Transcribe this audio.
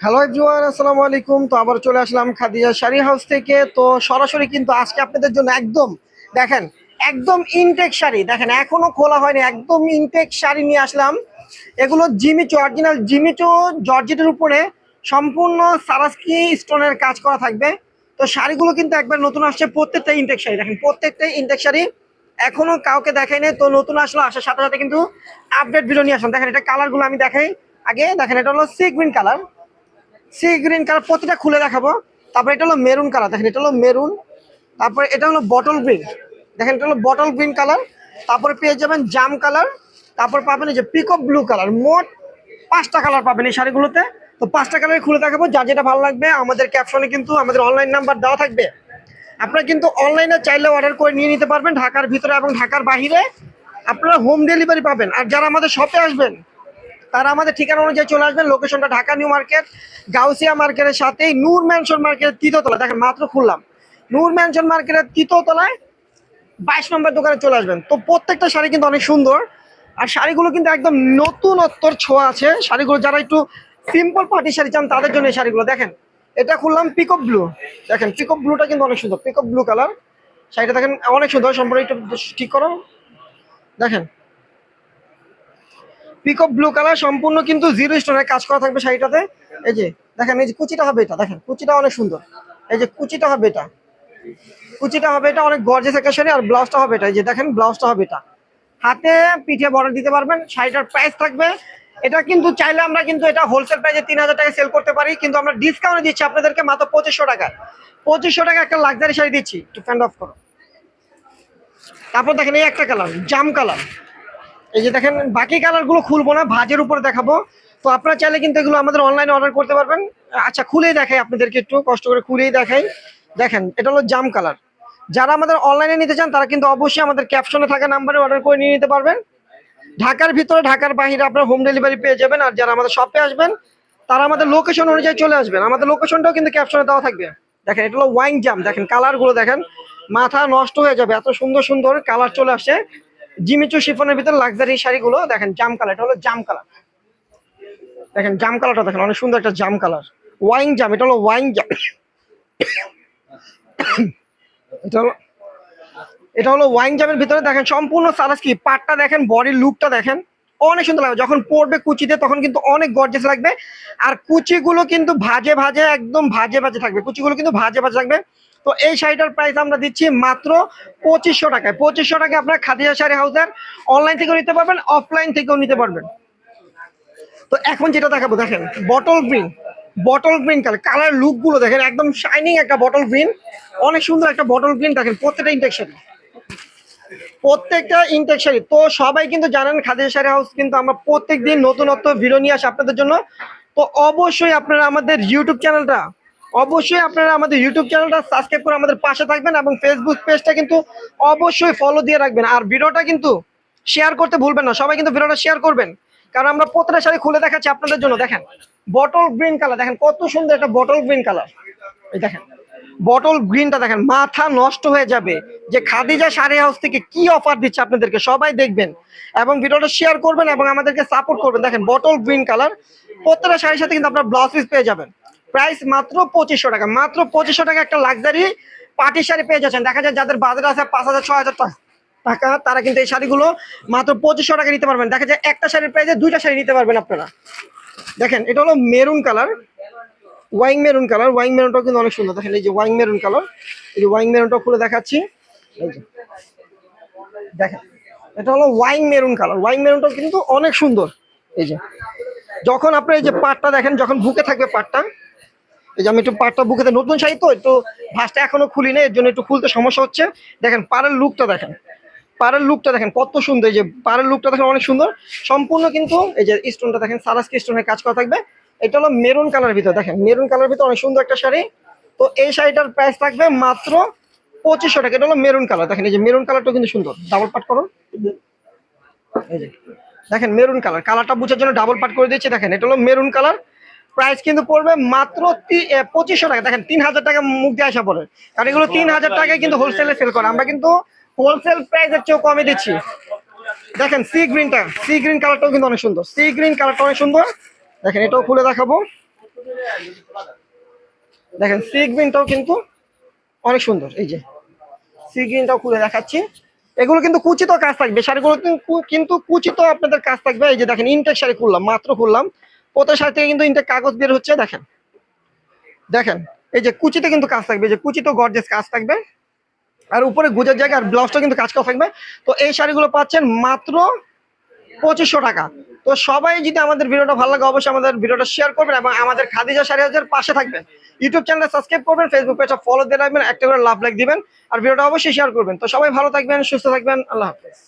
Hello everyone, আসসালামু আলাইকুম। তো আবার চলে আসলাম খাদিজা শাড়ি হাউস থেকে। তো সরাসরি কিন্তু আজকে আপনাদের জন্য একদম দেখেন, একদম ইনটেক শাড়ি দেখেন, এখনো খোলা হয়নি, একদম ইনটেক শাড়ি নিয়ে আসলাম। এগুলো জিমিচু, অরিজিনাল জিমিচু জর্জেটের উপরে সম্পূর্ণ সারাস্কি স্টোনের কাজ করা থাকবে। তো শাড়িগুলো কিন্তু একবার নতুন আসছে, প্রত্যেকটা ইনটেক শাড়ি দেখেন, প্রত্যেকটাই ইনটেক শাড়ি। এখনো কাউকে দেখাই নাই, তো নতুন আসলো, আসার সাথে সাথে কিন্তু আপডেট ভিডিও নিয়ে আসলাম। দেখেন এটা কালারগুলো আমি দেখাই আগে। দেখেন এটা হলো sea green colour, sea green colour, প্রতিটা খুলে দেখাবো। তারপর এটা হলো মেরুন কালার, দেখেন এটা হলো মেরুন। তারপরে এটা হলো বটল গ্রিন, দেখেন এটা হলো বটল গ্রিন কালার। তারপরে পেয়ে যাবেন জাম কালার। তারপর পাবেন এই যে পিকক ব্লু কালার। মোট 5টা কালার পাবেন এই শাড়িগুলোতে। তো 5টা কালার খুলে দেখাবো, যার যেটা ভালো লাগবে আমাদের ক্যাপশনে কিন্তু আমাদের অনলাইন নাম্বার দেওয়া থাকবে। আপনারা কিন্তু অনলাইনে চাইলে অর্ডার করে নিয়ে নিতে পারবেন, ঢাকার ভিতরে এবং ঢাকার বাহিরে আপনারা হোম ডেলিভারি পাবেন। আর যারা আমাদের শপে আসবেন তারা আমাদের ঠিকানা অনুযায়ী চলে আসবেন। লোকেশনটা ঢাকা নিউ মার্কেট, গাউসিয়া মার্কেটের সাথেই নূর ম্যানশন মার্কেটের তৃতীয়তলা। দেখেন মাত্র খুললাম, নূর ম্যানশন মার্কেটের তৃতীয়তলায় 22 নম্বর দোকানে চলে আসবেন। তো প্রত্যেকটা শাড়ি কিন্তু অনেক সুন্দর, আর শাড়িগুলো কিন্তু একদম নতুনত্বর ছোঁয়া আছে। শাড়িগুলো যারা একটু সিম্পল পার্টি শাড়ি চান তাদের জন্য এই শাড়িগুলো। দেখেন এটা খুললাম পিকক ব্লু, দেখেন পিকক ব্লুটা কিন্তু অনেক সুন্দর, পিকক ব্লু কালার শাড়িটা দেখেন অনেক সুন্দর। সম্পূর্ণ একটু ঠিক করো, দেখেন পিকক ব্লু কালার, সম্পূর্ণ কিন্তু জিরো স্টোনের কাজ করা থাকবে শাড়িটাতে। এই যে দেখেন, এই যে কুচিটা হবে এটা, দেখেন কুচিটা অনেক সুন্দর। এই যে কুচিটা হবে এটা, কুচিটা হবে এটা, অনেক গর্জিয়াস একটা শাড়ি। আর ব্লাউজটা হবে এটা, এই যে দেখেন ব্লাউজটা হবে এটা, হাতে পিঠে বর্ডার দিতে পারবেন। শাড়িটার প্রাইস থাকবে, এটা কিন্তু চাইলে আমরা কিন্তু এটা হোলসেল প্রাইসে 3000 টাকা সেল করতে পারি, কিন্তু আমরা ডিসকাউন্টে দিচ্ছি আপনাদেরকে মাত্র 2500 টাকা। 2500 টাকা একটা লাক্সারি শাড়ি দিচ্ছি। একটু ফ্যান অফ করো। তারপর দেখেন এই একটা কালার, জাম কালার। এই যে দেখেন, বাকি কালার গুলো খুলবো না, ভাজের উপরে দেখাবো। তো আপনারা চাইলে কিন্তু এগুলো আমাদের অনলাইনে অর্ডার করতে পারবেন। আচ্ছা খুলেই দেখাই আপনাদেরকে, একটু কষ্ট করে খুলেই দেখাই। দেখেন এটা হলো জাম কালার। যারা আমাদের অনলাইনে নিতে চান তারা কিন্তু অবশ্যই আমাদের ক্যাপশনে থাকা নাম্বারে অর্ডার করে নিয়ে নিতে পারবেন। ঢাকার ভিতরে ঢাকার বাইরে আপনার হোম ডেলিভারি পেয়ে যাবেন। আর যারা আমাদের শপে আসবেন তারা আমাদের লোকেশন অনুযায়ী চলে আসবেন। আমাদের লোকেশনটাও কিন্তু ক্যাপশনে দেওয়া থাকবে। দেখেন এটা হলো ওয়াইন জাম, দেখেন কালার গুলো দেখেন, মাথা নষ্ট হয়ে যাবে, এত সুন্দর সুন্দর কালার চলে আসছে। জিমিচু শিফনের ভিতরে লাক্সারি শাড়িগুলো দেখেন, জাম কালার, এটা হলো জাম কালার। দেখেন জাম কালারটা দেখেন, অনেক সুন্দর একটা জাম কালার, ওয়াইন জাম, এটা হলো ওয়াইন জাম। এটা হলো এটা হলো ওয়াইন জামের ভিতরে দেখেন সম্পূর্ণ সারাস্কি পাটটা দেখেন, বডির লুকটা দেখেন, অনেক সুন্দর লাগবে। যখন পরবে কুচিতে তখন কিন্তু অনেক গর্জিয়াস লাগবে। আর কুচিগুলো কিন্তু ভাজে ভাজে, একদম ভাজে ভাজে থাকবে, কুচিগুলো কিন্তু ভাজে ভাজে থাকবে। তো এই শাড়িটার প্রাইস আমরা দিচ্ছি মাত্র 2500 টাকায়। 2500 টাকায় আপনার খাদিজা শাড়ি হাউসের অনলাইন থেকেও নিতে পারবেন, অফলাইন থেকেও নিতে পারবেন। তো এখন যেটা দেখাবো দেখেন, bottle green, bottle green colour, colour look গুলো দেখেন, একদম শাইনিং একটা বটল গ্রিন, অনেক সুন্দর একটা বটল গ্রিন। দেখেন প্রত্যেকটা ইনটেকশন, প্রত্যেকটা ইনটেক শাড়ি। তো সবাই কিন্তু জানেন খাদিজা শাড়ি হাউস কিন্তু আমরা প্রত্যেকদিন নতুনত্ব ভিডিও নিয়ে আসি আপনাদের জন্য। তো অবশ্যই আপনারা আমাদের ইউটিউব চ্যানেলটা, অবশ্যই আপনারা আমাদের ইউটিউব চ্যানেলটা সাবস্ক্রাইব করে আমাদের পাশে থাকবেন, এবং ফেসবুক পেজটা কিন্তু অবশ্যই ফলো দিয়ে রাখবেন। আর ভিডিওটা কিন্তু শেয়ার করতে ভুলবেন না, সবাই কিন্তু ভিডিওটা শেয়ার করবেন, কারণ আমরা প্রত্যেকটা শাড়ি খুলে দেখাচ্ছি আপনাদের জন্য। দেখেন বটল গ্রিন কালার, দেখেন কত সুন্দর একটা বটল গ্রিন কালার। এই দেখেন বটল গ্রিনটা দেখেন, মাথা নষ্ট হয়ে যাবে যে খাদিজা শাড়ি হাউস থেকে কি অফার দিচ্ছে আপনাদেরকে। সবাই দেখবেন এবং ভিডিওটা শেয়ার করবেন এবং আমাদেরকে সাপোর্ট করবেন। দেখেন বটল গ্রিন কালার, প্রত্যেকটা শাড়ির সাথে কিন্তু আপনার ব্লাউজ পিস পেয়ে যাবেন। প্রাইস মাত্র 2500 টাকা, মাত্র 2500 টাকা একটা লাক্সারি পার্টি শাড়ি পেয়ে যাচ্ছেন। দেখা যায় যাদের বাজেট আছে 5000 6000 টাকা, তারা কিন্তু এই শাড়িগুলো মাত্র 2500 টাকা নিতে পারবেন। দেখা যায় একটা শাড়ির প্রাইসে দুইটা শাড়ি নিতে পারবেন আপনারা। দেখেন এটা হলো maroon colour, wine maroon colour, wine মেরুনটাও কিন্তু অনেক সুন্দর। দেখেন এই যে ওয়াইন মেরুন কালার, এই যে ওয়াইন মেরুনটা খুলে দেখাচ্ছি। এই যে দেখেন এটা হলো ওয়াইন মেরুন কালার, ওয়াইন মেরুনটাও কিন্তু অনেক সুন্দর। এই যে যখন আপনার এই যে পাটটা দেখেন, যখন বুকে থাকবে পাটটা, এই যে আমি একটু পাটটা বুকে, নতুন শাড়ি তো একটু ভাঁজটা এখনো খুলি না, এর জন্য একটু খুলতে সমস্যা হচ্ছে। দেখেন পাড়ের লুকটা দেখেন, পাড়ের লুকটা দেখেন কত সুন্দর। এই যে পাড়ের লুকটা দেখেন অনেক সুন্দর, সম্পূর্ণ কিন্তু এই যে স্টোনটা দেখেন সারাস্কি স্টোনের কাজ করা থাকবে। এটা হলো মেরুন কালার ভিতর, দেখেন মেরুন কালার ভিতর অনেক সুন্দর একটা শাড়ি। তো এই শাড়িটার প্রাইস থাকবে মাত্র 2500 টাকা। এটা হলো মেরুন কালার, দেখেন এই যে মেরুন কালারটা কিন্তু সুন্দর, ডাবল পাট করো। এই যে দেখেন মেরুন কালার, কালারটা বোঝার জন্য ডাবল পাট করে দিয়েছি। দেখেন এটা হলো মেরুন কালার, প্রাইস কিন্তু পড়বে মাত্র 2500 টাকা। দেখেন 3000 টাকা মুখ দিয়ে আসা পড়ে, কারণ এগুলো 3000 টাকায় কিন্তু হোলসেলে সেল করে, আমরা কিন্তু হোলসেল প্রাইসের চেয়েও কমে দিচ্ছি। দেখেন সি গ্রিনটা, সি গ্রিন কালারটাও কিন্তু অনেক সুন্দর, সি গ্রিন কালারটা অনেক সুন্দর। দেখেন এটাও খুলে দেখাবো। দেখেন সি গ্রিনটাও কিন্তু অনেক সুন্দর, এই যে সি গ্রিনটাও খুলে দেখাচ্ছি। এগুলো কিন্তু কুচিত কাজ থাকবে, শাড়িগুলো কিন্তু কুচিত আপনাদের কাজ থাকবে। এই যে দেখেন ইনটেক শাড়ি খুললাম, মাত্র খুললাম, প্রত্যেক শাড়ি থেকে কিন্তু ইনটেক কাগজ বের হচ্ছে। দেখেন দেখেন এই যে কুচিতে কিন্তু কাজ থাকবে, এই যে কুচিত গর্জেস কাজ থাকবে, আর উপরে গুজের জায়গা আর ব্লাউজটা কিন্তু কাজ করা থাকবে। তো এই শাড়িগুলো পাচ্ছেন মাত্র 2500 টাকা। তো সবাই যদি আমাদের ভিডিওটা ভালো লাগে অবশ্যই আমাদের ভিডিওটা শেয়ার করবেন এবং আমাদের খাদিজা শাড়ি হাউসের পাশে থাকবেন। ইউটিউব চ্যানেলটা সাবস্ক্রাইব করবেন, ফেসবুক পেজটা ফলো দিয়ে রাখবেন, একটা করে লাভ লাইক দিবেন, আর ভিডিওটা অবশ্যই শেয়ার করবেন। তো সবাই ভালো থাকবেন, সুস্থ থাকবেন, আল্লাহ হাফেজ।